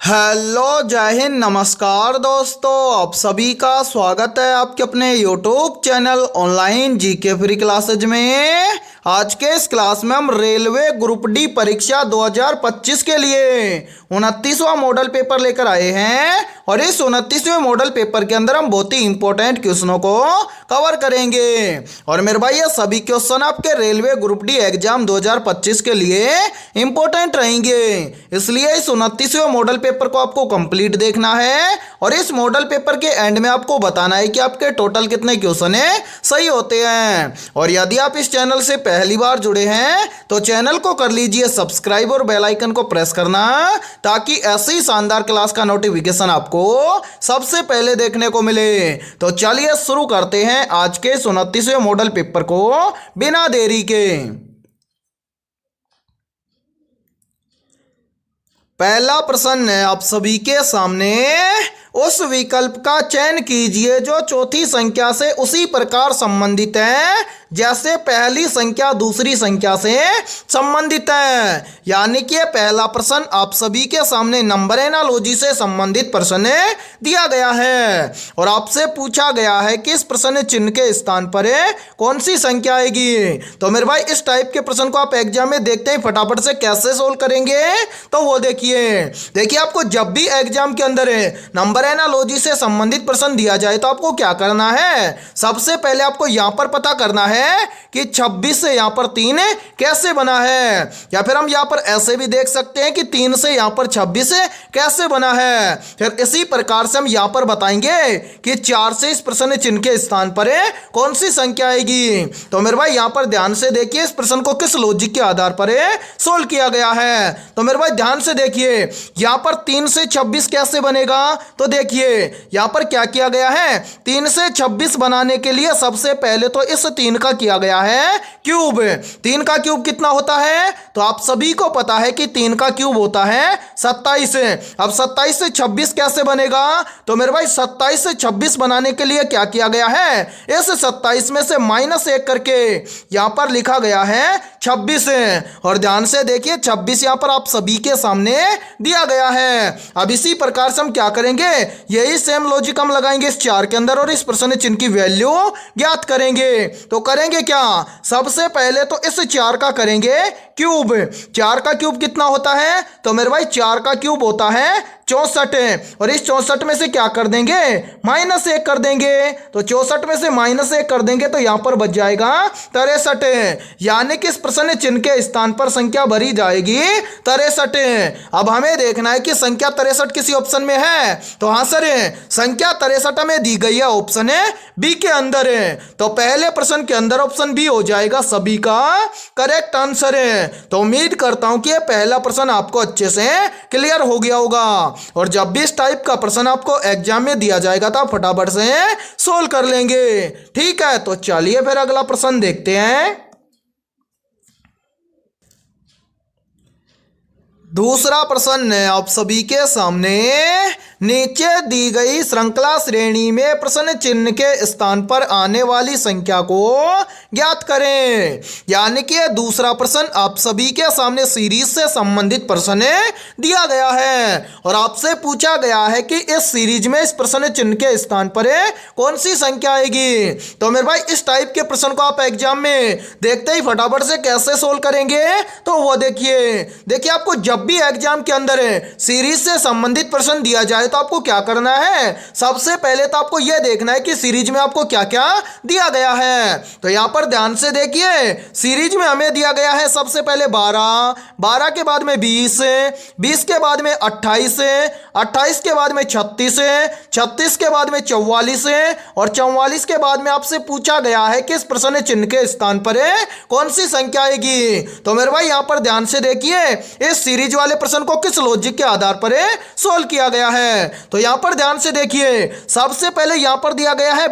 Hello जय हिंद नमस्कार दोस्तों, आप सभी का स्वागत है आपके अपने YouTube channel online GK free classes में। आज के इस क्लास में हम रेलवे ग्रुप डी परीक्षा 2025 के लिए 29वां मॉडल पेपर लेकर आए हैं और इस 29वें मॉडल पेपर के अंदर हम बहुत ही इंपॉर्टेंट क्वेश्चनों को कवर करेंगे। और मेरे भाई ये सभी क्वेश्चन आपके रेलवे ग्रुप डी एग्जाम 2025 के लिए इंपॉर्टेंट रहेंगे, इसलिए इस 29वें मॉडल पेपर को आपको कंप्लीट देखना है और इस मॉडल पेपर के एंड में आपको बताना है कि आपके टोटल कितने क्वेश्चन सही होते हैं। और यदि आप इस चैनल से पहली बार जुड़े हैं तो चैनल को कर लीजिए सब्सक्राइब और बेल आइकन को प्रेस करना, ताकि ऐसी शानदार क्लास का नोटिफिकेशन आपको सबसे पहले देखने को मिले। तो चलिए शुरू करते हैं आज के 29वें मॉडल पेपर को बिना देरी के। पहला प्रश्न है आप सभी के सामने, उस विकल्प का चयन कीजिए जो चौथी संख्या से उसी प्रकार संबंधित है जैसे पहली संख्या दूसरी संख्या से संबंधित है। यानी कि पहला प्रश्न आप सभी के सामने नंबर एनालॉजी से संबंधित प्रश्न दिया गया है और आपसे पूछा गया है कि इस प्रश्न चिन्ह के स्थान पर कौन सी संख्या आएगी। तो मेरे भाई इस टाइप के प्रश्न को आप एग्जाम में देखते हैं फटाफट से कैसे सोल्व करेंगे, तो वो देखिए आपको जब भी एग्जाम के अंदर नंबर एनालॉजी से संबंधित प्रश्न दिया जाए तो आपको क्या करना है, सबसे पहले आपको यहां पर पता करना है कि 26 से यहां पर 3 कैसे बना है, या फिर हम यहां पर ऐसे भी देख सकते हैं कि 3 से यहां पर 26 कैसे बना है। फिर इसी प्रकार से हम यहां पर बताएंगे कि 4 से इस प्रश्न चिन्ह के स्थान पर कौन सी संख्या आएगी। तो मेरे भाई यहां पर ध्यान से देखिए इस प्रश्न को किस लॉजिक के आधार पर सोल्व किया गया है। तो मेरे भाई ध्यान से देखिए यहां पर 3 से 26 कैसे बनेगा, तो देखिए यहां पर क्या किया गया है, 3 से 26 बनाने के लिए सबसे पहले तो इस 3 का किया गया है क्यूब। 3 का क्यूब कितना होता है, तो आप सभी को पता है कि 3 का क्यूब होता है 27। अब 27 से 26 कैसे बनेगा, तो मेरे भाई 27 से 26 बनाने के लिए क्या किया गया है, इस 27 में से -1 करके यहां पर लिखा गया है 26। और ध्यान से देखिए 26 यहां पर आप सभी के सामने दिया गया है। अब इसी प्रकार से हम क्या करेंगे, यही सेम लॉजिक हम लगाएंगे इस 4 के अंदर और इस प्रश्न चिन्ह की वैल्यू ज्ञात करेंगे। तो करेंगे क्या, सबसे पहले तो इस 4 का करेंगे क्यूब। 4 का क्यूब कितना होता है, तो मेरे भाई 4 का क्यूब होता है 64 और इस 64 में से क्या कर देंगे, -1 कर देंगे। तो 64 में से -1 कर देंगे तो यहां पर बच जाएगा 63, यानी कि इस प्रश्न चिन्ह के स्थान पर संख्या भरी जाएगी 63। अब हमें देखना है कि संख्या 63 किसी ऑप्शन में है, तो हाँ सर संख्या 63 में दी गई है ऑप्शन बी के अंदर है। तो पहले प्रश्न के अंदर ऑप्शन बी हो जाएगा सभी का करेक्ट आंसर है। तो उम्मीद करता हूं कि यह पहला प्रश्न आपको अच्छे से क्लियर हो गया होगा और जब भी इस टाइप का प्रश्न आपको एग्जाम में दिया जाएगा तो आप फटाफट से सोल्व कर लेंगे। ठीक है, तो चलिए फिर अगला प्रश्न देखते हैं। दूसरा प्रश्न है आप सभी के सामने, नीचे दी गई श्रृंखला श्रेणी में प्रश्न चिन्ह के स्थान पर आने वाली संख्या को ज्ञात करें। यानी कि दूसरा प्रश्न आप सभी के सामने सीरीज से संबंधित प्रश्न दिया गया है और आपसे पूछा गया है कि इस सीरीज में इस प्रश्न चिन्ह के स्थान पर कौन सी संख्या आएगी। तो मेरे भाई इस टाइप के प्रश्न को आप एग्जाम में देखते ही फटाफट से कैसे सोल्व करेंगे, तो वो देखिए आपको जब भी एग्जाम के अंदर सीरीज से संबंधित प्रश्न दिया जाए तो आपको क्या करना है, सबसे पहले तो आपको यह देखना है कि सीरीज में आपको क्या क्या दिया गया है। तो यहां पर ध्यान से देखिए सीरीज में हमें दिया गया है सबसे पहले 12 के बाद में 20 के बाद में 28 के बाद में 36 के बाद में 44 और 44 के बाद में आपसे पूछा गया है कि इस प्रश्न चिन्ह के स्थान पर कौन सी संख्या आएगी। तो मेरे भाई यहां पर ध्यान से देखिए इस सीरीज वाले प्रश्न को किस लॉजिक के आधार पर सोल्व किया गया है। तो यहां पर ध्यान से देखिए सबसे पहले यहां पर दिया गया है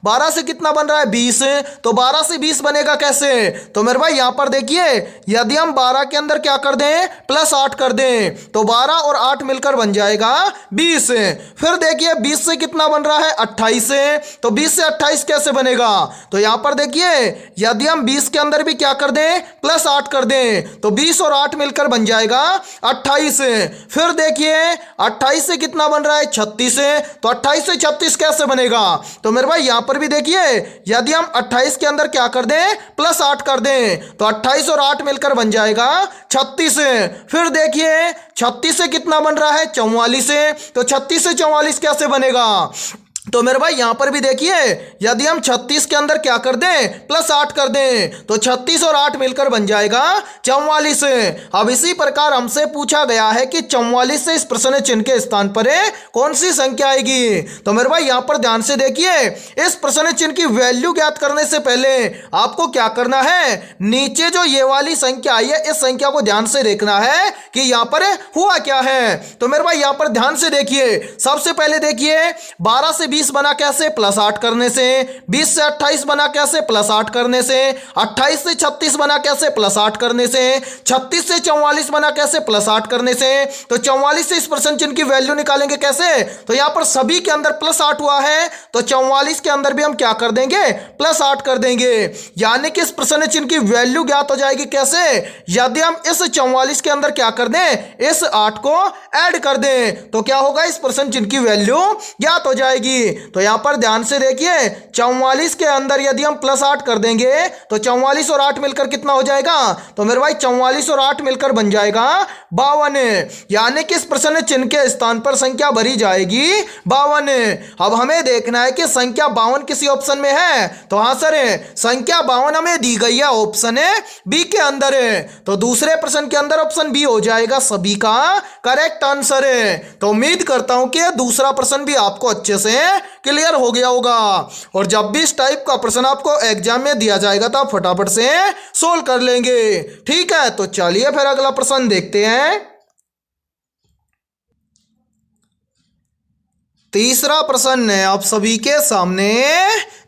12 से कितना बन रहा है 20, तो 12 से 20 बनेगा कैसे, तो मेरे भाई यहां पर देखिए यदि हम 12 के अंदर क्या कर दें +8 कर दें तो 12 और 8 मिलकर बन जाएगा 20। फिर देखिए 20 से कितना बन रहा है 28, तो 20 से 28 कैसे बनेगा, तो यहां पर देखिए यदि हम 20 के अंदर भी क्या कर दें +8 कर दें तो 20 और 8 मिलकर बन जाएगा जाएगा 28। फिर देखिए 28 से कितना बन रहा है 36। तो 28 से 36 कैसे बनेगा? तो मेरे भाई यहां पर भी देखिए, यदि हम 28 के अंदर क्या कर दें प्लस 8 कर दें तो 28 और 8 मिलकर बन जाएगा 36। फिर देखिए 36 से कितना बन रहा है 44। तो 36 से 44 कैसे बनेगा? तो मेरे भाई यहां पर भी देखिए, यदि हम 36 के अंदर क्या कर दें प्लस 8 कर दें तो 36 और 8 मिलकर बन जाएगा 44। अब इसी प्रकार हमसे पूछा गया है कि 44 से इस प्रश्न चिन्ह के स्थान पर कौन सी संख्या आएगी। तो मेरे भाई यहां पर ध्यान से देखिए, इस प्रश्न चिन्ह की वैल्यू ज्ञात करने से पहले आपको क्या करना है, नीचे जो ये वाली संख्या आई है इस संख्या को ध्यान से देखना है कि यहां पर हुआ क्या है। तो मेरे भाई यहां पर ध्यान से देखिए, सबसे पहले देखिए 12 से 20 बना कैसे प्लस 8 करने से, 20 से 28 बना कैसे प्लस 8 करने से, 28 से 36 बना कैसे प्लस 8 करने से, 36 से 44 बना कैसे प्लस 8 करने से। तो 44 से इस प्रश्न चिन्ह की वैल्यू निकालेंगे कैसे, तो यहां पर सभी के अंदर प्लस 8 हुआ है तो 44 के अंदर भी हम क्या कर देंगे प्लस 8 कर देंगे, यानी कि इस प्रश्न चिन्ह की वैल्यू ज्ञात हो जाएगी कैसे, यदि हम इस 44 के अंदर क्या कर दें इस 8 को ऐड कर दें तो क्या होगा, इस प्रश्न चिन्ह की वैल्यू ज्ञात हो जाएगी। तो यहां पर ध्यान से देखिए 44 के अंदर यदि हम प्लस 8 कर देंगे तो 44 और 8 मिलकर कितना हो जाएगा, तो मेरे भाई 44 और 8 मिलकर बन जाएगा 52, यानी कि इस प्रश्न चिन्ह के स्थान पर संख्या भरी जाएगी 52। अब हमें देखना है कि संख्या 52 किसी ऑप्शन में है, तो हाँ सर संख्या 52 हमें दी गई है ऑप्शन बी के अंदर है, तो दूसरे प्रश्न के अंदर ऑप्शन बी हो जाएगा सभी का करेक्ट आंसर है। तो उम्मीद करता हूं कि दूसरा प्रश्न भी आपको अच्छे से क्लियर हो गया होगा, और जब भी इस टाइप का प्रश्न आपको एग्जाम में दिया जाएगा तो आप फटाफट से सोल्व कर लेंगे। ठीक है, तो चलिए फिर अगला प्रश्न देखते हैं। तीसरा प्रश्न है आप सभी के सामने,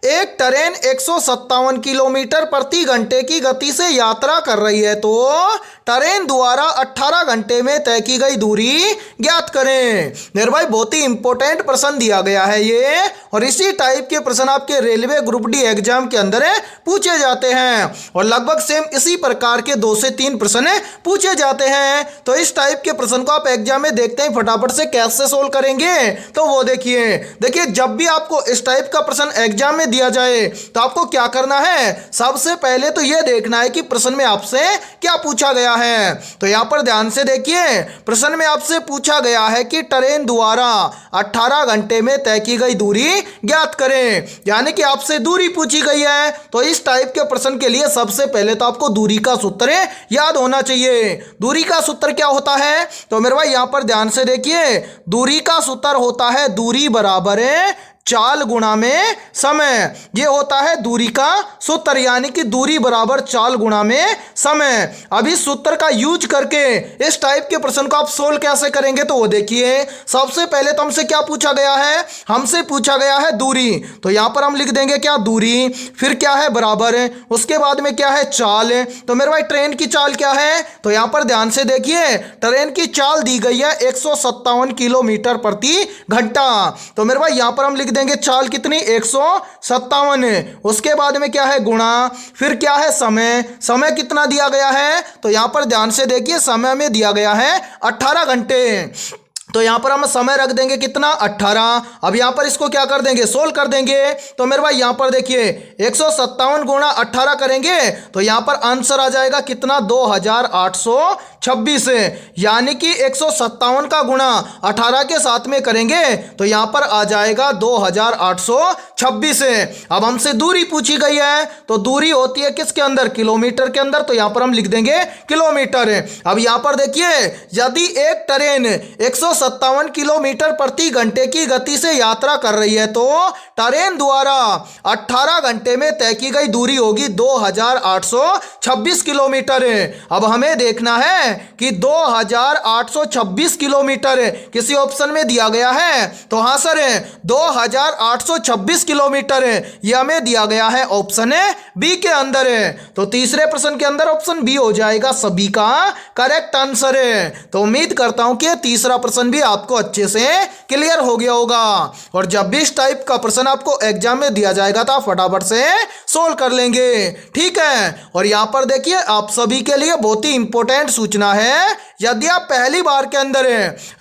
एक ट्रेन 157 किलोमीटर प्रति घंटे की गति से यात्रा कर रही है, तो ट्रेन द्वारा 18 घंटे में तय की गई दूरी ज्ञात करें। मेरे भाई बहुत ही इंपॉर्टेंट प्रश्न दिया गया है ये, और इसी टाइप के प्रश्न आपके रेलवे ग्रुप डी एग्जाम के अंदर पूछे जाते हैं, और लगभग सेम इसी प्रकार के 2 से 3 प्रश्न पूछे जाते हैं। तो इस टाइप के प्रश्न को आप एग्जाम में देखते हैं फटाफट से कैसे सोल्व करेंगे, तो वो देखिए जब भी आपको इस टाइप का प्रश्न एग्जाम में दिया जाए तो आपको क्या करना है, सबसे पहले तो यह देखना है कि प्रश्न में आपसे क्या पूछा गया है। तो यहां पर ध्यान से देखिए, प्रश्न में आपसे पूछा गया है कि ट्रेन द्वारा 18 घंटे में तय की गई दूरी ज्ञात करें, यानी कि आपसे दूरी पूछी गई है। तो इस टाइप के प्रश्न के लिए सबसे पहले तो आपको दूरी का सूत्र याद होना चाहिए। दूरी का सूत्र क्या होता है, तो मेरे भाई यहां पर ध्यान से देखिए, दूरी का सूत्र होता है दूरी बराबर है चाल गुणा में समय, ये होता है दूरी का सूत्र, यानी कि दूरी बराबर चाल गुणा में समय। अब इस सूत्र का यूज करके इस टाइप के प्रश्न को आप सोल्व कैसे करेंगे, तो वो देखिए सबसे पहले तो हमसे क्या पूछा गया है, हमसे पूछा गया है दूरी, तो यहां पर हम लिख देंगे क्या दूरी, फिर क्या है बराबर, उसके बाद में क्या है चाल। तो मेरे भाई ट्रेन की चाल क्या है, तो यहां पर ध्यान से देखिए ट्रेन की चाल दी गई है 157 किलोमीटर प्रति घंटा। तो मेरे भाई यहां पर हम लिख देंगे चाल कितनी 157, उसके बाद में क्या है गुणा, फिर क्या है समय, समय कितना दिया गया है, तो यहां पर ध्यान से देखिए समय में दिया गया है 18 घंटे, तो यहां पर हम समय रख देंगे कितना 18। अब यहां पर इसको क्या कर देंगे सोल्व कर देंगे, तो मेरे भाई यहां पर देखिए 157 गुणा 18 करेंगे तो यहां पर आंसर आ जाएगा कितना 2826, यानी कि 157 का गुणा 18 के साथ में करेंगे तो यहां पर आ जाएगा 2826। अब हमसे दूरी पूछी गई है, तो दूरी होती है किसके अंदर किलोमीटर के अंदर, तो यहां पर हम लिख देंगे किलोमीटर। अब यहां पर देखिए यदि एक ट्रेन 157 किलोमीटर प्रति घंटे की गति से यात्रा कर रही है तो ट्रेन द्वारा 18 घंटे में तय की गई दूरी होगी 2826 किलोमीटर। अब हमें देखना है कि 2826 किलोमीटर किसी ऑप्शन में दिया गया है, तो हाँ सर 2826 किलोमीटर ये हमें दिया गया है ऑप्शन बी के अंदर। तो तीसरे प्रश्न के अंदर ऑप्शन बी हो जाएगा सभी का करेक्ट आंसर। तो उम्मीद करता हूं कि तीसरा प्रश्न प्रश्न भी आपको अच्छे से क्लियर हो गया होगा। और जब भी इस टाइप का प्रश्न आपको एग्जाम में दिया जाएगा तो आप फटाफट से सोल्व कर लेंगे, ठीक है। और यहाँ पर देखिए आप सभी के लिए बहुत ही इंपॉर्टेंट सूचना है, यदि आप पहली बार के अंदर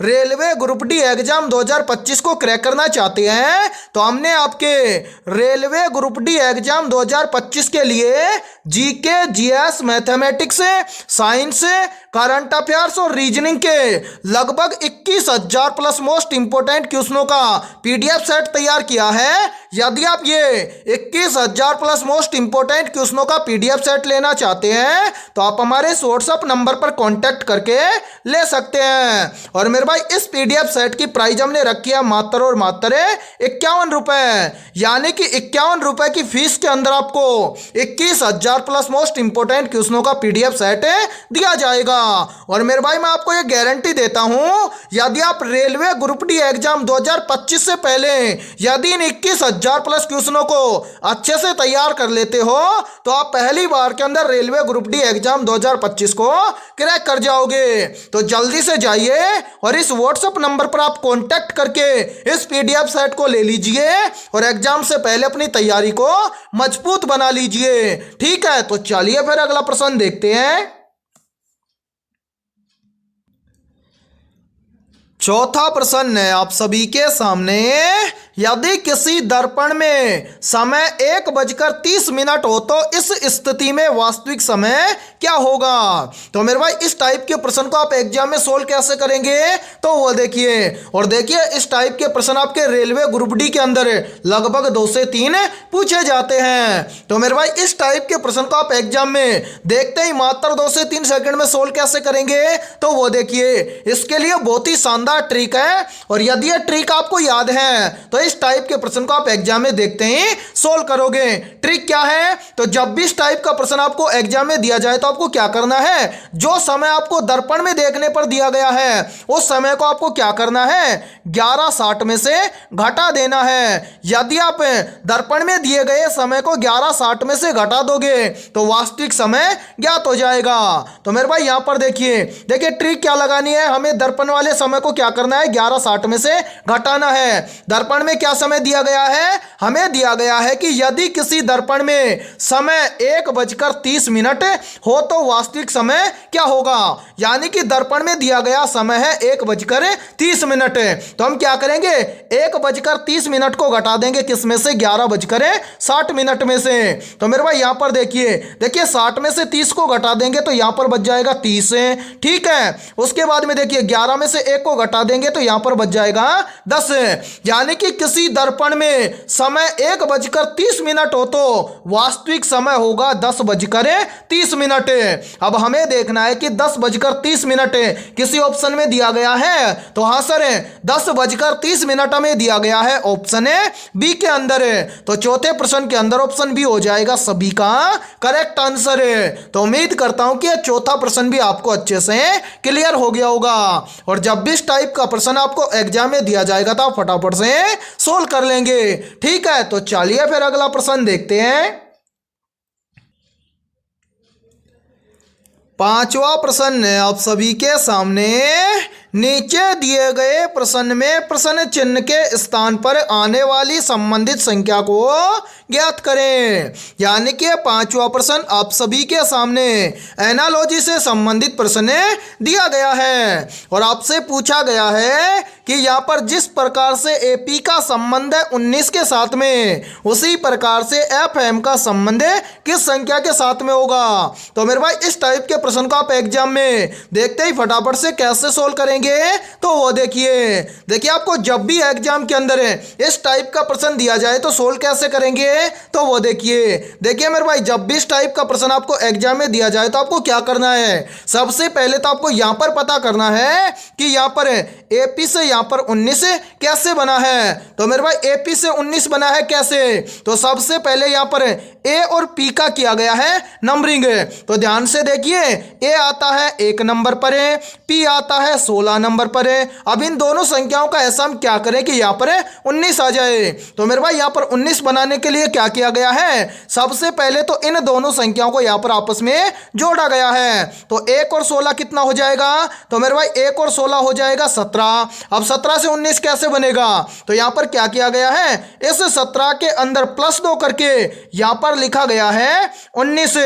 रेलवे ग्रुप डी एग्जाम 2025 को क्रैक करना चाहते हैं तो हमने आपके रेलवे ग्रुप डी एग्जाम 2025 के लिए GK, GS, mathematics, science, current affairs और रीजनिंग के लगभग 21,000 प्लस मोस्ट इंपोर्टेंट क्वेश्चनों का पीडीएफ सेट तैयार किया है। यदि आप ये 21,000 प्लस मोस्ट इंपोर्टेंट क्वेश्चनों का पीडीएफ सेट लेना चाहते हैं तो आप हमारे व्हाट्सएप नंबर पर कांटेक्ट करके ले सकते हैं। और मेरे भाई इस पीडीएफ सेट की प्राइस हमने रखी है मात्र और मात्र 51 रुपए, यानी कि 51 रुपए की फीस के अंदर आपको 21,000 प्लस मोस्ट इंपोर्टेंट क्वेश्चनों का पीडीएफ सेट दिया जाएगा। और मेरे भाई मैं आपको ये गारंटी देता हूं, यदि आप रेलवे ग्रुप डी एग्जाम 2025 से पहले यदि इन 21,000 प्लस क्वेश्चनों को अच्छे से तैयार कर लेते हो तो आप पहली बार के अंदर रेलवे ग्रुप डी एग्जाम 2025 को क्रैक कर जाओगे। तो जल्दी से जाइए और इस व्हाट्सएप नंबर पर आप कांटेक्ट करके इस पीडीएफ सेट को ले लीजिए और एग्जाम से पहले अपनी तैयारी को मजबूत बना लीजिए, ठीक है। तो चलिए फिर अगला प्रश्न देखते हैं। चौथा प्रश्न है आप सभी के सामने, यदि किसी दर्पण में समय 1:30 हो तो इस स्थिति में वास्तविक समय क्या होगा। तो मेरे भाई इस टाइप के प्रश्न को आप एग्जाम में सोल्व कैसे करेंगे तो वो देखिए। और देखिए इस टाइप के प्रश्न आपके रेलवे ग्रुप डी के अंदर लगभग 2 से 3 पूछे जाते हैं। तो मेरे भाई इस टाइप के प्रश्न को आप एग्जाम में देखते ही मात्र 2 से 3 सेकंड में सोल्व कैसे करेंगे तो वो देखिए। इसके लिए बहुत ही शानदार ट्रिक है और यदि ये ट्रिक आपको याद है तो इस टाइप के प्रश्न को आप एग्जाम में देखते ही सोल्व करोगे। ट्रिक क्या है, तो जब भी इस टाइप का प्रश्न आपको एग्जाम में दिया जाए तो आपको क्या करना है, जो समय आपको दर्पण में देखने पर दिया गया है उस समय को आपको क्या करना है 11:60 में से घटा देना है। यदि आप दर्पण में दिए गए समय को 11:60 में से घटा दोगे तो वास्तविक समय ज्ञात हो जाएगा। तो मेरे भाई यहां पर देखिए ट्रिक क्या लगानी है, हमें दर्पण वाले समय को क्या करना है 11:60 में से घटाना है। दर्पण में क्या समय दिया गया है, हमें दिया गया है कि यदि किसी दर्पण में समय 1:30 हो तो वास्तविक समय क्या होगा, यानी कि दर्पण में दिया गया समय है 1:30। तो हम क्या करेंगे 1:30 को घटा देंगे किस में से 11:60 में से। तो मेरे भाई यहां पर देखिए 60 में से 30 को घटा देंगे तो यहां पर बच जाएगा 30, ठीक है। उसके बाद में देखिए 11 में से 1 को घटा देंगे तो यहां पर बच जाएगा 10, यानी कि किसी दर्पण में समय 1:30 हो तो वास्तविक समय होगा 10:30। अब हमें देखना है कि 10:30 किसी ऑप्शन में दिया गया है तो हाँ सर 10:30 हमें दिया गया है ऑप्शन बी के अंदर। तो चौथे प्रश्न के अंदर ऑप्शन बी हो जाएगा सभी का करेक्ट आंसर। तो उम्मीद करता हूं कि चौथा प्रश्न भी आपको अच्छे से क्लियर हो गया होगा। और जब भी इस टाइप का प्रश्न आपको एग्जाम में दिया जाएगा तो आप फटाफट से सोल्व कर लेंगे, ठीक है। तो चलिए फिर अगला प्रश्न देखते हैं। पांचवा प्रश्न है आप सभी के सामने, नीचे दिए गए प्रश्न में प्रश्न चिन्ह के स्थान पर आने वाली संबंधित संख्या को ज्ञात करें। यानी कि पांचवा प्रश्न आप सभी के सामने एनालॉजी से संबंधित प्रश्न दिया गया है और आपसे पूछा गया है कि यहाँ पर जिस प्रकार से एपी का संबंध है 19 के साथ में, उसी प्रकार से एफएम का संबंध किस संख्या के साथ में होगा। तो मेरे भाई इस टाइप के प्रश्न को आप एग्जाम में देखते ही फटाफट से कैसे सोल्व करेंगे तो वो देखिए आपको जब भी एग्जाम के अंदर इस टाइप का प्रश्न दिया जाए तो सोल्व कैसे करेंगे तो वो देखिए मेरे भाई जब भी इस टाइप का प्रश्न आपको एग्जाम में दिया जाए तो आपको क्या करना है, सबसे पहले तो आपको यहां पर पता करना है कि यहां पर एपी से यहां पर 19 कैसे बना है। तो मेरे भाई एपी से 19 बना है कैसे, तो सबसे पहले यहां पर ए और पी का किया गया है नंबरिंग। तो ध्यान से देखिए ए आता है 1 नंबर पर, पी आता है 16 16 नंबर पर है। अब इन दोनों संख्याओं का ऐसा हम क्या करें कि यहाँ पर 19 आ जाए। तो मेरे भाई यहाँ पर 19 बनाने के लिए क्या किया गया है, सबसे पहले तो इन दोनों संख्याओं को यहाँ पर आपस में जोड़ा गया है। तो 1 और 16 कितना हो जाएगा, तो मेरे भाई 1 और 16 हो जाएगा 17। अब 17 से 19 कैसे बनेगा, तो यहाँ पर क्या किया गया है, इस 17 के अंदर +2 करके यहाँ पर लिखा गया है 19।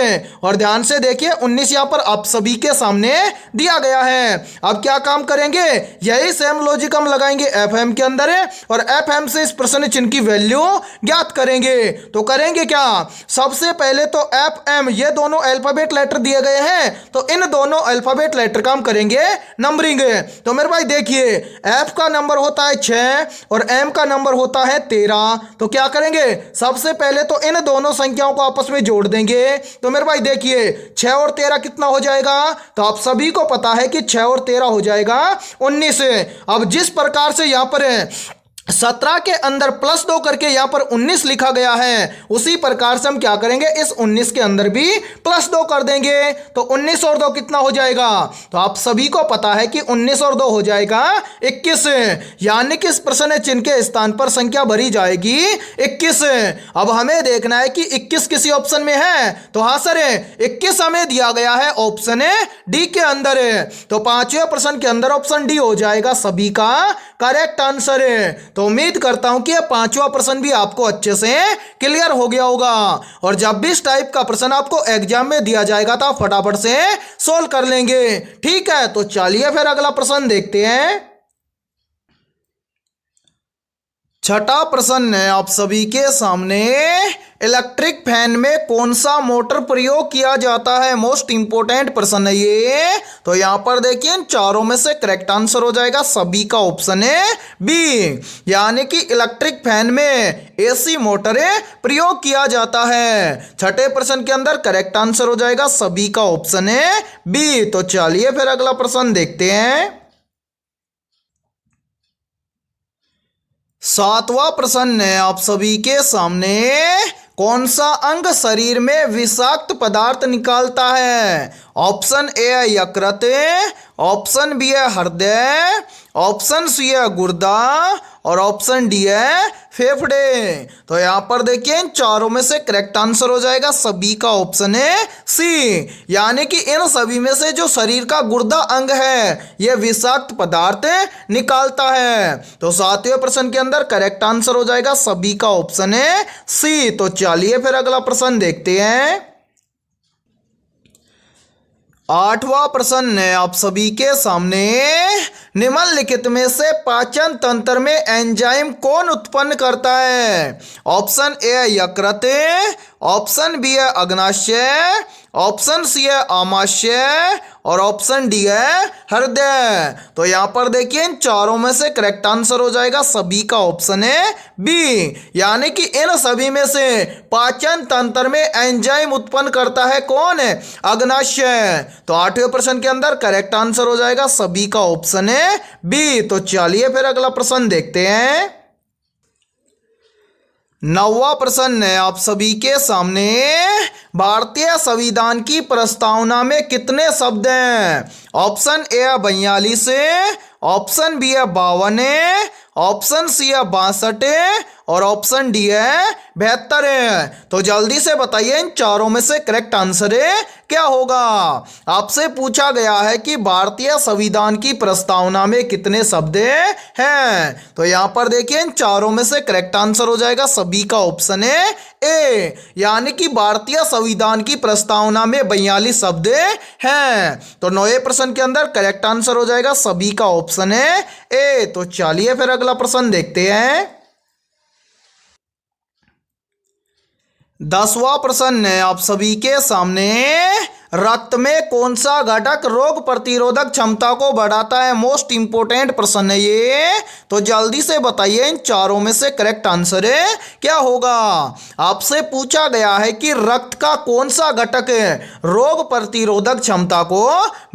और ध्यान से देखिए 19 यहाँ पर आप सभी के सामने दिया गया है। अब क्या काम करेंगे, यही सेम लॉजिक हम लगाएंगे एफएम के अंदर है और एफएम से इस प्रश्न चिन्ह की वैल्यू ज्ञात करेंगे। तो करेंगे क्या, सबसे पहले तो एफएम ये दोनों अल्फाबेट लेटर दिए गए हैं, तो इन दोनों अल्फाबेट लेटर का हम करेंगे नंबरिंग। तो मेरे भाई देखिए एफ का नंबर होता है 6 और एम का नंबर होता है 13। तो क्या करेंगे, सबसे पहले तो इन दोनों संख्याओं को आपस में जोड़ देंगे। तो मेरे भाई देखिए 6 और 13 कितना हो जाएगा, तो आप सभी को पता है कि 6 और 13 हो जाएगा 19। अब जिस प्रकार से यहाँ पर 17 के अंदर +2 करके यहाँ पर 19 लिखा गया है, उसी प्रकार से हम क्या करेंगे, इस 19 के अंदर भी +2 कर देंगे। तो 19 और 2 कितना हो जाएगा, तो आप सभी को पता है कि 19 और 2 हो जाएगा 21। यानी कि इस प्रश्न चिन्ह के स्थान पर संख्या भरी जाएगी 21। अब हमें देखना है कि 21 किसी ऑप्शन में है, तो हाँ सर 21 हमें दिया गया है ऑप्शन डी के अंदर। तो पांचवें प्रश्न के अंदर ऑप्शन डी हो जाएगा सभी का करेक्ट आंसर। तो उम्मीद करता हूं कि यह पांचवा प्रश्न भी आपको अच्छे से क्लियर हो गया होगा। और जब भी इस टाइप का प्रश्न आपको एग्जाम में दिया जाएगा तो आप फटाफट से सोल्व कर लेंगे। ठीक है, तो चलिए फिर अगला प्रश्न देखते हैं। छठा प्रश्न है आप सभी के सामने, इलेक्ट्रिक फैन में कौन सा मोटर प्रयोग किया जाता है, मोस्ट इंपोर्टेंट प्रश्न है ये। तो यहां पर देखिए इन चारों में से करेक्ट आंसर हो जाएगा सभी का ऑप्शन है बी, यानी कि इलेक्ट्रिक फैन में एसी मोटर प्रयोग किया जाता है। छठे प्रश्न के अंदर करेक्ट आंसर हो जाएगा सभी का ऑप्शन है बी। तो चलिए फिर अगला प्रश्न देखते हैं। सातवां प्रश्न है आप सभी के सामने, कौन सा अंग शरीर में विषाक्त पदार्थ निकालता है। ऑप्शन ए है यकृत, ऑप्शन बी है हृदय, ऑप्शन सी है गुर्दा और ऑप्शन डी है फेफड़े। तो यहां पर देखिए इन चारों में से करेक्ट आंसर हो जाएगा सभी का ऑप्शन है सी, यानी कि इन सभी में से जो शरीर का गुर्दा अंग है यह विषाक्त पदार्थ निकालता है। तो सातवें प्रश्न के अंदर करेक्ट आंसर हो जाएगा सभी का ऑप्शन है सी। तो चलिए फिर अगला प्रश्न देखते हैं। आठवां प्रश्न है आप सभी के सामने, निम्नलिखित में से पाचन तंत्र में एंजाइम कौन उत्पन्न करता है। ऑप्शन ए है यकृत, ऑप्शन बी है अग्नाशय, ऑप्शन सी है आमाशय और ऑप्शन डी है हृदय। तो यहां पर देखिए इन चारों में से करेक्ट आंसर हो जाएगा सभी का ऑप्शन है बी, यानी कि इन सभी में से पाचन तंत्र में एंजाइम उत्पन्न करता है कौन है, अग्नाशय। तो आठवें प्रश्न के अंदर करेक्ट आंसर हो जाएगा सभी का ऑप्शन है बी। तो चलिए फिर अगला प्रश्न देखते हैं। नौवां प्रश्न है आप सभी के सामने, भारतीय संविधान की प्रस्तावना में कितने शब्द हैं। ऑप्शन ए है 42, ऑप्शन बी है 52, ऑप्शन सी है 62 और ऑप्शन डी है 72। तो जल्दी से बताइए इन चारों में से करेक्ट आंसर क्या होगा। आपसे पूछा गया है कि भारतीय संविधान की प्रस्तावना में कितने शब्द हैं। तो यहां पर देखिए इन चारों में से करेक्ट आंसर हो जाएगा सभी का ऑप्शन है ए, यानी कि भारतीय संविधान की प्रस्तावना में 42 शब्द हैं। तो नौवें प्रश्न के अंदर करेक्ट आंसर हो जाएगा सभी का ऑप्शन है ए। तो चलिए फिर अगला प्रश्न देखते हैं। 10वां प्रश्न है आप सभी के सामने, रक्त में कौन सा घटक रोग प्रतिरोधक क्षमता को बढ़ाता है, मोस्ट इंपोर्टेंट प्रश्न है ये। तो जल्दी से बताइए इन चारों में से करेक्ट आंसर क्या होगा। आपसे पूछा गया है कि रक्त का कौन सा घटक रोग प्रतिरोधक क्षमता को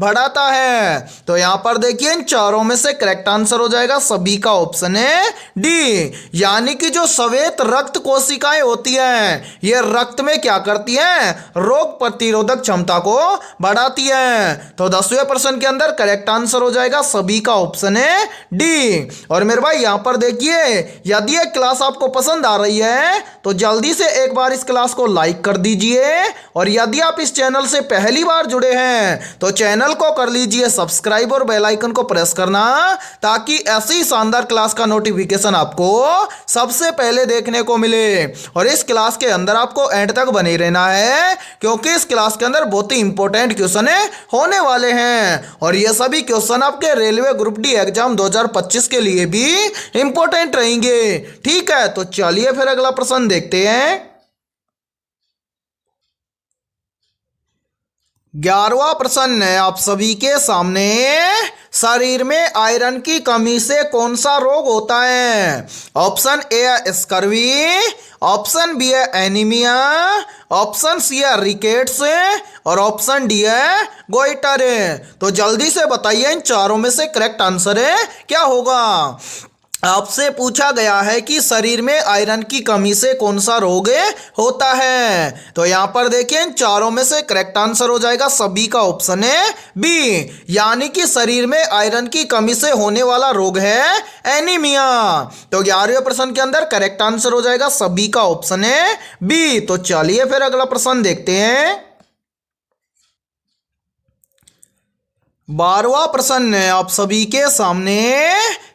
बढ़ाता है। तो यहां पर देखिए इन चारों में से करेक्ट आंसर हो जाएगा सभी का ऑप्शन है डी, यानी कि जो श्वेत रक्त कोशिकाएं होती हैं ये रक्त में क्या करती हैं, रोग प्रतिरोधक क्षमता को बढ़ाती है। तो 10वें प्रश्न के अंदर करेक्ट आंसर हो जाएगा सभी का ऑप्शन है डी। और मेरे भाई यहाँ पर देखिए, यदि ये क्लास आपको पसंद आ रही है तो जल्दी से एक बार इस क्लास को लाइक कर दीजिए, और यदि आप इस चैनल से पहली बार जुड़े हैं तो चैनल को कर लीजिए सब्सक्राइब और बेल आइकन को प्रेस करना, ताकि ऐसी शानदार क्लास का नोटिफिकेशन आपको सबसे पहले देखने को मिले। और इस क्लास के अंदर आपको एंड तक बने रहना है, क्योंकि इस क्लास के अंदर बहुत ही इंपॉर्टेंट क्वेश्चन होने वाले हैं, और ये सभी क्वेश्चन आपके रेलवे ग्रुप डी एग्जाम 2025 के लिए भी इंपॉर्टेंट रहेंगे। ठीक है, तो चलिए फिर अगला प्रश्न देखते हैं। 11वां प्रश्न है आप सभी के सामने, शरीर में आयरन की कमी से कौन सा रोग होता है? ऑप्शन ए है स्कर्वी, ऑप्शन बी है एनीमिया, ऑप्शन सी है रिकेट्स, और ऑप्शन डी है गोइटर। तो जल्दी से बताइए इन चारों में से करेक्ट आंसर है क्या होगा। आपसे पूछा गया है कि शरीर में आयरन की कमी से कौन सा रोग होता है। तो यहां पर देखिए इन चारों में से करेक्ट आंसर हो जाएगा सभी का ऑप्शन है बी, यानी कि शरीर में आयरन की कमी से होने वाला रोग है एनीमिया। तो 11वें प्रश्न के अंदर करेक्ट आंसर हो जाएगा सभी का ऑप्शन है बी। तो चलिए फिर अगला प्रश्न देखते हैं। 12वां प्रश्न है आप सभी के सामने,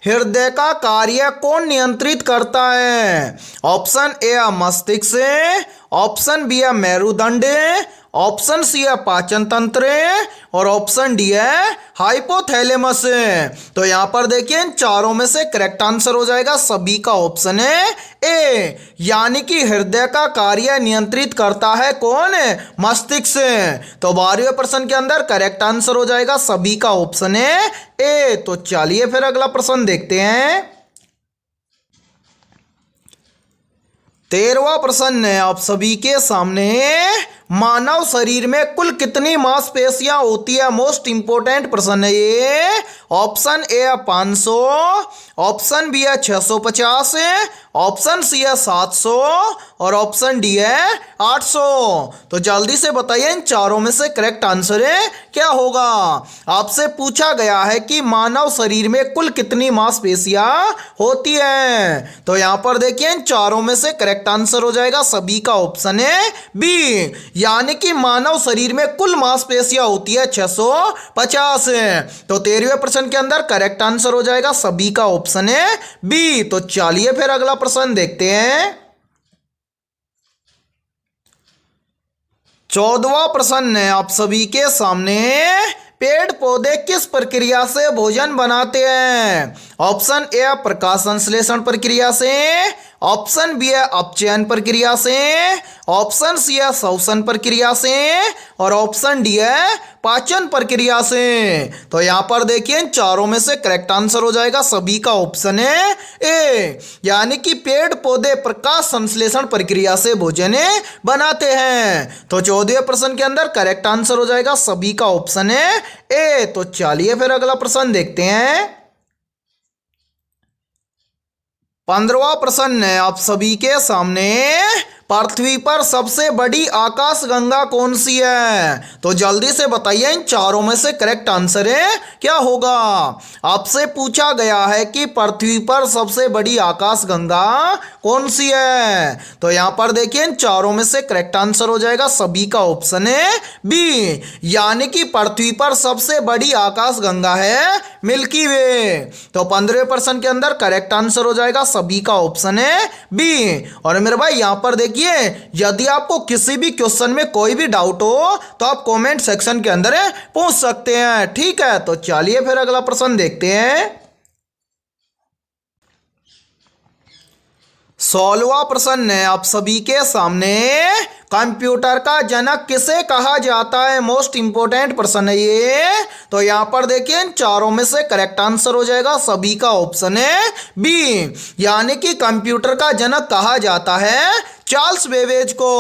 हृदय का कार्य कौन नियंत्रित करता है? ऑप्शन ए है मस्तिष्क, ऑप्शन बी है मेरुदंड, ऑप्शन सी है पाचन तंत्र, और ऑप्शन डी है हाइपोथैलेमस। तो यहां पर देखिए इन चारों में से करेक्ट आंसर हो जाएगा सभी का ऑप्शन है ए, यानी कि हृदय का कार्य नियंत्रित करता है कौन? मस्तिष्क। तो 12वें प्रश्न के अंदर करेक्ट आंसर हो जाएगा सभी का ऑप्शन है ए। तो चलिए फिर अगला प्रश्न देखते हैं। 13वां प्रश्न है आप सभी के सामने, मानव शरीर में कुल कितनी मांसपेशियां होती है? मोस्ट इंपोर्टेंट प्रश्न है ये। ऑप्शन ए है 500, ऑप्शन बी है 650, ऑप्शन सी है 700, और ऑप्शन डी है 800। तो जल्दी से बताइए इन चारों में से करेक्ट आंसर है क्या होगा। आपसे पूछा गया है कि मानव शरीर में कुल कितनी मांसपेशियां होती है। तो यहां पर देखिए इन चारों में से करेक्ट आंसर हो जाएगा सभी का ऑप्शन है बी, यानी कि मानव शरीर में कुल मांसपेशियां होती है 650। तो 13वें प्रश्न के अंदर करेक्ट आंसर हो जाएगा सभी का ऑप्शन है बी। तो चलिए फिर अगला प्रश्न देखते हैं। 14वां प्रश्न है आप सभी के सामने, पेड़ पौधे किस प्रक्रिया से भोजन बनाते हैं? ऑप्शन ए है प्रकाश संश्लेषण प्रक्रिया से, ऑप्शन बी है अपचयन प्रक्रिया से, ऑप्शन सी है श्वसन प्रक्रिया से, और ऑप्शन डी है पाचन प्रक्रिया से। तो यहां पर देखिए इन चारों में से करेक्ट आंसर हो जाएगा सभी का ऑप्शन है ए, यानी कि पेड़ पौधे प्रकाश संश्लेषण प्रक्रिया से भोजन बनाते हैं। तो 14वें प्रश्न के अंदर करेक्ट आंसर हो जाएगा सभी का ऑप्शन है ए। तो चलिए फिर अगला प्रश्न देखते हैं। 15वां प्रश्न है आप सभी के सामने, पृथ्वी पर सबसे बड़ी आकाशगंगा कौन सी है? तो जल्दी से बताइए इन चारों में से करेक्ट आंसर है क्या होगा। आपसे पूछा गया है कि पृथ्वी पर सबसे बड़ी आकाशगंगा कौन सी है। तो यहां पर देखिए इन चारों में से करेक्ट आंसर हो जाएगा सभी का ऑप्शन है बी, यानी कि पृथ्वी पर सबसे बड़ी आकाशगंगा है मिल्की वे। तो 15वें प्रश्न के अंदर करेक्ट आंसर हो जाएगा सभी का ऑप्शन है बी। और मेरे भाई यहां पर देखिए, यदि आपको किसी भी क्वेश्चन में कोई भी डाउट हो तो आप कमेंट सेक्शन के अंदर पूछ सकते हैं। ठीक है, तो चलिए फिर अगला प्रश्न देखते हैं। 16वां प्रश्न है आप सभी के सामने, कंप्यूटर का जनक किसे कहा जाता है? मोस्ट इंपोर्टेंट प्रश्न है ये। तो यहां पर देखिए इन चारों में से करेक्ट आंसर हो जाएगा सभी का ऑप्शन है बी, यानी कि कंप्यूटर का जनक कहा जाता है चार्ल्स बेबेज को।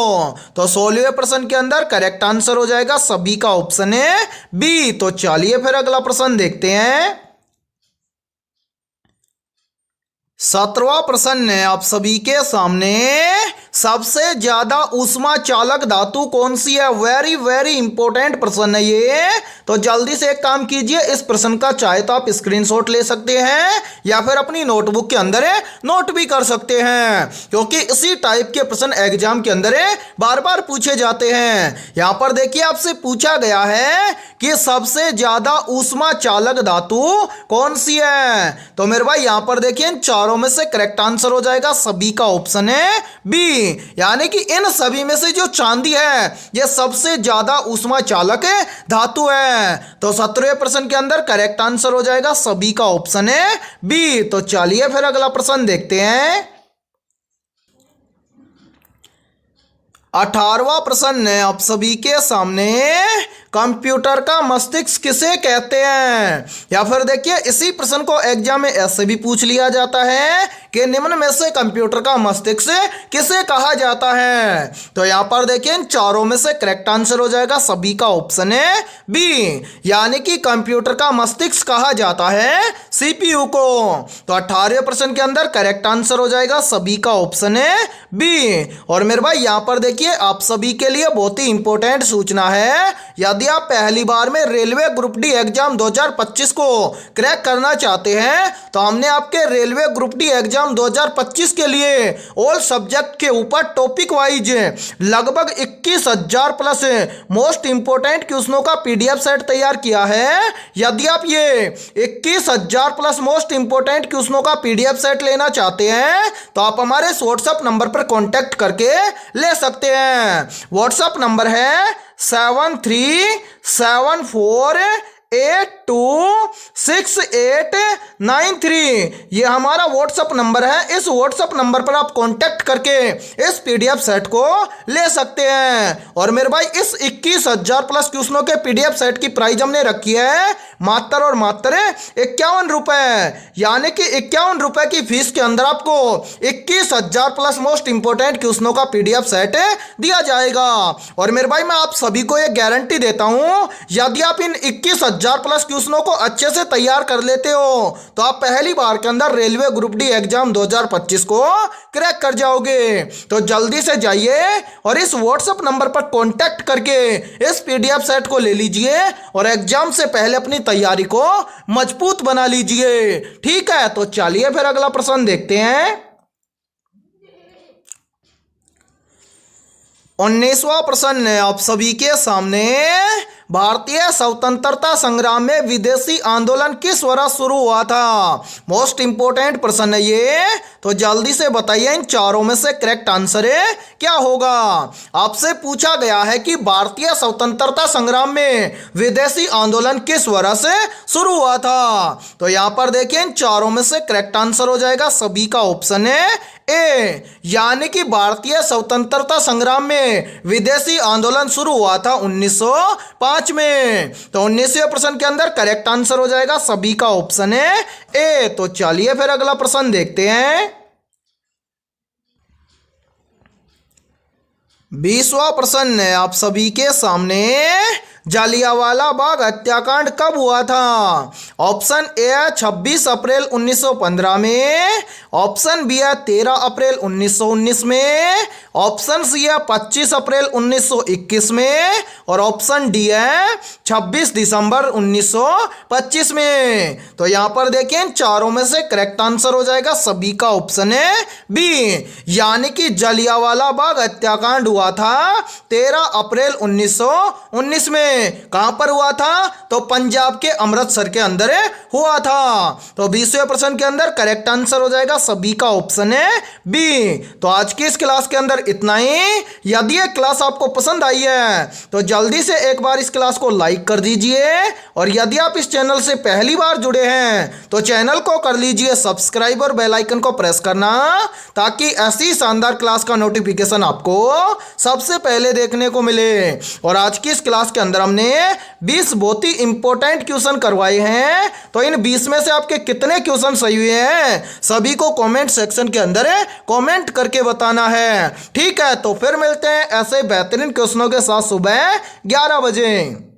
तो 16वें प्रश्न के अंदर करेक्ट आंसर हो जाएगा सभी का ऑप्शन है बी। तो चलिए फिर अगला प्रश्न देखते हैं। 17वां प्रश्न है आप सभी के सामने, सबसे ज्यादा ऊष्मा चालक धातु कौन सी है। वेरी वेरी इंपॉर्टेंट प्रश्न है ये। तो जल्दी से एक काम कीजिए, इस प्रश्न का चाहे तो आप स्क्रीनशॉट ले सकते हैं या फिर अपनी नोटबुक के अंदर नोट भी कर सकते हैं, क्योंकि इसी टाइप के प्रश्न एग्जाम के अंदर बार बार पूछे जाते हैं। यहां पर देखिए आपसे पूछा गया है कि सबसे ज्यादा ऊष्मा चालक धातु कौन सी है। तो मेरे भाई यहां पर देखिए इन चारों में से करेक्ट आंसर हो जाएगा सभी का ऑप्शन है बी, यानी कि इन सभी में से जो चांदी है यह सबसे ज्यादा ऊष्मा चालक धातु है। तो 17वें प्रश्न के अंदर करेक्ट आंसर हो जाएगा सभी का ऑप्शन है बी। तो चलिए फिर अगला प्रश्न देखते हैं। 18वां प्रश्न है आप सभी के सामने, कंप्यूटर का मस्तिष्क किसे कहते हैं। या फिर देखिए इसी प्रश्न को एग्जाम में ऐसे भी पूछ लिया जाता है कि निम्न में से कंप्यूटर का मस्तिष्क किसे कहा जाता है। तो यहां पर देखिए इन चारों में से करेक्ट आंसर हो जाएगा सभी का ऑप्शन है बी, यानी कि कंप्यूटर का मस्तिष्क कहा जाता है सीपीयू को। तो 18वें प्रश्न के अंदर करेक्ट आंसर हो जाएगा सभी का ऑप्शन है बी। और मेरे भाई यहां पर देखिए आप सभी के लिए बहुत ही इंपॉर्टेंट सूचना है, यदि आप पहली बार में रेलवे ग्रुप डी एग्जाम 2025 को क्रैक करना चाहते हैं तो हमने आपके रेलवे ग्रुप डी एग्जाम 2025 के लिए ऑल सब्जेक्ट के ऊपर टॉपिक वाइज लगभग 21,000 प्लस मोस्ट इंपोर्टेंट क्वेश्चनों का पीडीएफ सेट तैयार किया है। यदि आप ये 21,000 प्लस मोस्ट इंपोर्टेंट क्वेश्चनों का पीडीएफ सेट लेना चाहते हैं तो आप हमारे व्हाट्सएप नंबर पर कॉन्टैक्ट करके ले सकते हैं। व्हाट्सएप नंबर है 7374826893। ये हमारा व्हाट्सएप नंबर है। इस व्हाट्सएप नंबर पर आप कांटेक्ट करके इस पीडीएफ सेट को ले सकते हैं। और मेरे भाई इस 21,000 प्लस क्वेश्चनों के पीडीएफ सेट की प्राइस हमने रखी है मात्र और मात्र 51 रुपए, यानी कि 51 रुपए की फीस के अंदर आपको 21,000 प्लस मोस्ट इंपोर्टेंट क्वेश्चनों का पीडीएफ सेट दिया जाएगा। और मेरे भाई मैं आप सभी को यह गारंटी देता हूं, यदि आप इन 21,000 प्लस क्वेश्चनों को अच्छे से तैयार कर लेते हो तो आप पहली बार के अंदर रेलवे ग्रुप डी एग्जाम 2025 को क्रैक कर जाओगे। तो जल्दी से जाइए और इस व्हाट्सएप नंबर पर कांटेक्ट करके इस पीडीएफ सेट को ले लीजिए और एग्जाम से पहले अपनी तैयारी को मजबूत बना लीजिए। ठीक है, तो चलिए फिर अगला प्रश्न देखते हैं। 19वां प्रश्न है आप सभी के सामने, भारतीय स्वतंत्रता संग्राम में विदेशी आंदोलन किस वर्ष शुरू हुआ था। मोस्ट इंपोर्टेंट प्रश्न है ये। तो जल्दी से बताइए इन चारों में से करेक्ट आंसर क्या होगा। आपसे पूछा गया है कि भारतीय स्वतंत्रता संग्राम में विदेशी आंदोलन किस वर्ष शुरू हुआ था। तो यहां पर देखिए इन चारों में से करेक्ट आंसर हो जाएगा सभी का ऑप्शन है ए, यानी कि भारतीय स्वतंत्रता संग्राम में विदेशी आंदोलन शुरू हुआ था 1905 में। तो 19वें प्रश्न के अंदर करेक्ट आंसर हो जाएगा सभी का ऑप्शन है ए। तो चलिए फिर अगला प्रश्न देखते हैं। 20वां प्रश्न है आप सभी के सामने, जालियांवाला बाग हत्याकांड कब हुआ था। ऑप्शन ए है 26 अप्रैल 1915 में, ऑप्शन बी है 13 अप्रैल 1919 में, ऑप्शन सी है 25 अप्रैल 1921 में और ऑप्शन डी है 26 दिसंबर 1925 में। तो यहां पर देखिए इन चारों में से करेक्ट आंसर हो जाएगा सभी का ऑप्शन है बी, यानी कि जालियांवाला बाग हत्याकांड हुआ था 13 अप्रैल 1919 में। कहां पर हुआ था, तो पंजाब के अमृतसर के अंदर हुआ था। तो 20वें प्रश्न के अंदर करेक्ट आंसर हो जाएगा सभी का ऑप्शन है बी। तो आज की इस क्लास के अंदर इतना ही। यदि ये क्लास आपको पसंद आई है तो जल्दी से एक बार इस क्लास को लाइक कर दीजिए और यदि आप इस चैनल से पहली बार जुड़े हैं तो चैनल को कर लीजिए सब्सक्राइब और बेल आइकन को प्रेस करना, ताकि ऐसी शानदार क्लास का नोटिफिकेशन आपको सबसे पहले देखने को मिले। और आज की इस क्लास के अंदर हमने 20 बहुत ही इंपॉर्टेंट क्वेश्चन करवाए हैं। तो इन 20 में से आपके कितने क्वेश्चन सही हुए हैं सभी को कमेंट सेक्शन के अंदर कमेंट करके बताना है। ठीक है, तो फिर मिलते हैं ऐसे बेहतरीन क्वेश्चनों के साथ सुबह 11 बजे।